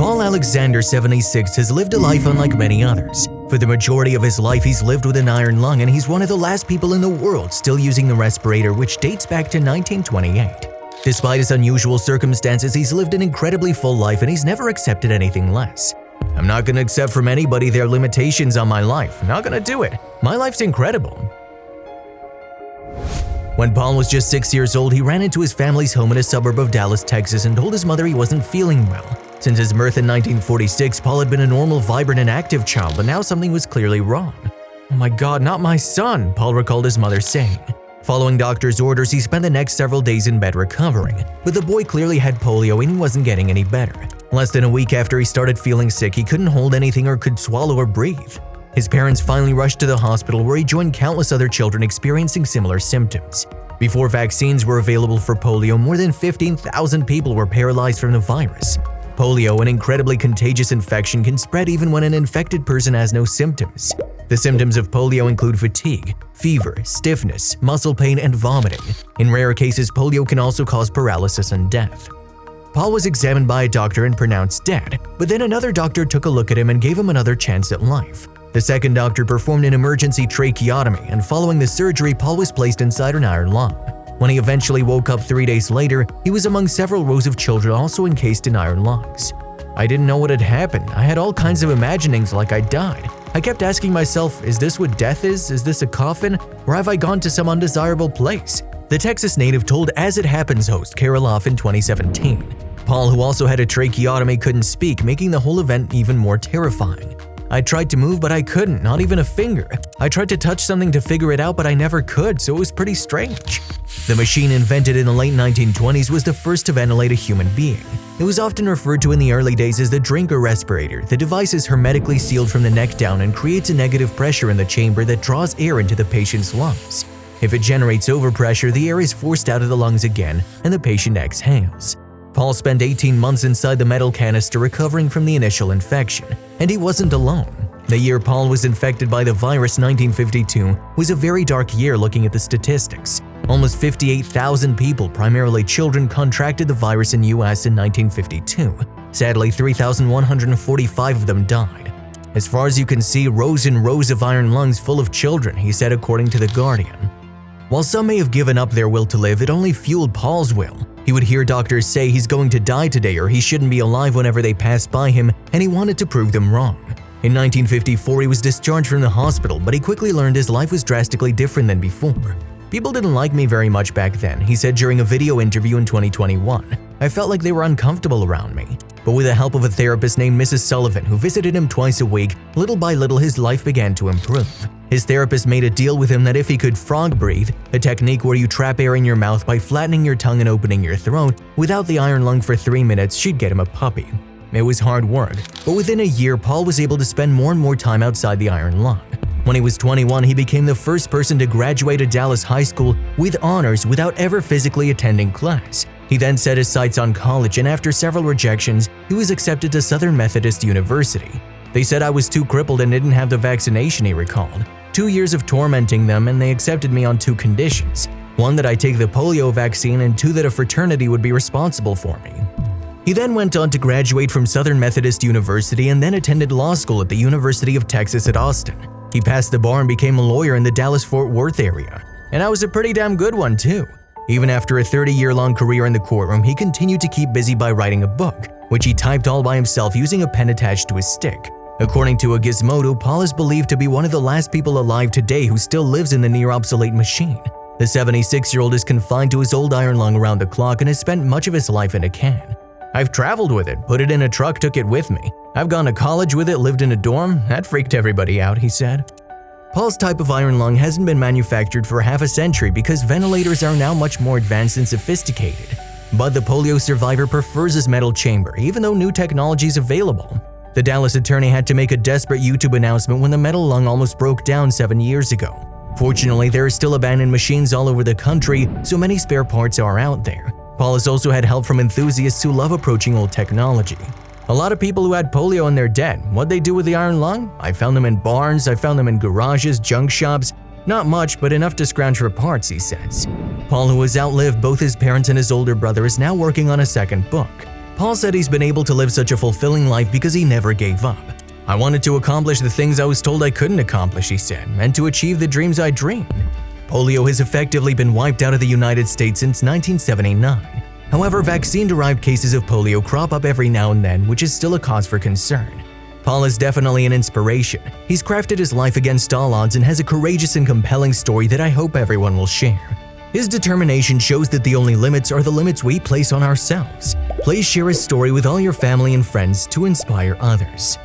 Paul Alexander, 76, has lived a life unlike many others. For the majority of his life, he's lived with an iron lung, and he's one of the last people in the world still using the respirator, which dates back to 1928. Despite his unusual circumstances, he's lived an incredibly full life, and he's never accepted anything less. I'm not gonna accept from anybody their limitations on my life. Not gonna do it. My life's incredible. When Paul was just 6 years old, he ran into his family's home in a suburb of Dallas, Texas, and told his mother he wasn't feeling well. Since his birth in 1946, Paul had been a normal, vibrant, and active child, but now something was clearly wrong. "Oh my God, not my son," Paul recalled his mother saying. Following doctor's orders, he spent the next several days in bed recovering, but the boy clearly had polio and he wasn't getting any better. Less than a week after he started feeling sick, he couldn't hold anything or could swallow or breathe. His parents finally rushed to the hospital, where he joined countless other children experiencing similar symptoms. Before vaccines were available for polio, more than 15,000 people were paralyzed from the virus. Polio, an incredibly contagious infection, can spread even when an infected person has no symptoms. The symptoms of polio include fatigue, fever, stiffness, muscle pain, and vomiting. In rare cases, polio can also cause paralysis and death. Paul was examined by a doctor and pronounced dead, but then another doctor took a look at him and gave him another chance at life. The second doctor performed an emergency tracheotomy, and following the surgery, Paul was placed inside an iron lung. When he eventually woke up 3 days later, he was among several rows of children also encased in iron lungs. "I didn't know what had happened. I had all kinds of imaginings like I died. I kept asking myself, is this what death is? Is this a coffin? Or have I gone to some undesirable place?" The Texas native told As It Happens host Carol Off in 2017. Paul, who also had a tracheotomy, couldn't speak, making the whole event even more terrifying. "I tried to move, but I couldn't, not even a finger. I tried to touch something to figure it out, but I never could, so it was pretty strange." The machine, invented in the late 1920s, was the first to ventilate a human being. It was often referred to in the early days as the drinker respirator. The device is hermetically sealed from the neck down and creates a negative pressure in the chamber that draws air into the patient's lungs. If it generates overpressure, the air is forced out of the lungs again, and the patient exhales. Paul spent 18 months inside the metal canister recovering from the initial infection, and he wasn't alone. The year Paul was infected by the virus, 1952, was a very dark year looking at the statistics. Almost 58,000 people, primarily children, contracted the virus in US in 1952. Sadly, 3,145 of them died. "As far as you can see, rows and rows of iron lungs full of children," he said, according to The Guardian. While some may have given up their will to live, it only fueled Paul's will. He would hear doctors say he's going to die today or he shouldn't be alive whenever they passed by him, and he wanted to prove them wrong. In 1954, he was discharged from the hospital, but he quickly learned his life was drastically different than before. "People didn't like me very much back then," he said during a video interview in 2021. "I felt like they were uncomfortable around me." But with the help of a therapist named Mrs. Sullivan, who visited him twice a week, little by little his life began to improve. His therapist made a deal with him that if he could frog breathe, a technique where you trap air in your mouth by flattening your tongue and opening your throat, without the iron lung for 3 minutes, she'd get him a puppy. It was hard work, but within a year, Paul was able to spend more and more time outside the iron lung. When he was 21, he became the first person to graduate a Dallas high school with honors without ever physically attending class. He then set his sights on college, and after several rejections, he was accepted to Southern Methodist University. "They said I was too crippled and didn't have the vaccination," he recalled. 2 years of tormenting them, and they accepted me on 2 conditions. 1, that I take the polio vaccine, and 2, that a fraternity would be responsible for me. He then went on to graduate from Southern Methodist University and then attended law school at the University of Texas at Austin. He passed the bar and became a lawyer in the Dallas-Fort Worth area. And that was a pretty damn good one too. Even after a 30-year-long career in the courtroom, he continued to keep busy by writing a book, which he typed all by himself using a pen attached to his stick. According to a Gizmodo, Paul is believed to be one of the last people alive today who still lives in the near-obsolete machine. The 76-year-old is confined to his old iron lung around the clock and has spent much of his life in a can. "I've traveled with it, put it in a truck, took it with me. I've gone to college with it, lived in a dorm. That freaked everybody out," he said. Paul's type of iron lung hasn't been manufactured for half a century because ventilators are now much more advanced and sophisticated. But the polio survivor prefers his metal chamber, even though new technology is available. The Dallas attorney had to make a desperate YouTube announcement when the metal lung almost broke down 7 years ago. Fortunately, there are still abandoned machines all over the country, so many spare parts are out there. Paul has also had help from enthusiasts who love approaching old technology. "A lot of people who had polio and they're dead. What'd they do with the iron lung? I found them in barns, I found them in garages, junk shops. Not much, but enough to scrounge for parts," he says. Paul, who has outlived both his parents and his older brother, is now working on a second book. Paul said he's been able to live such a fulfilling life because he never gave up. "I wanted to accomplish the things I was told I couldn't accomplish," he said, "and to achieve the dreams I dreamed." Polio has effectively been wiped out of the United States since 1979. However, vaccine-derived cases of polio crop up every now and then, which is still a cause for concern. Paul is definitely an inspiration. He's crafted his life against all odds and has a courageous and compelling story that I hope everyone will share. His determination shows that the only limits are the limits we place on ourselves. Please share his story with all your family and friends to inspire others.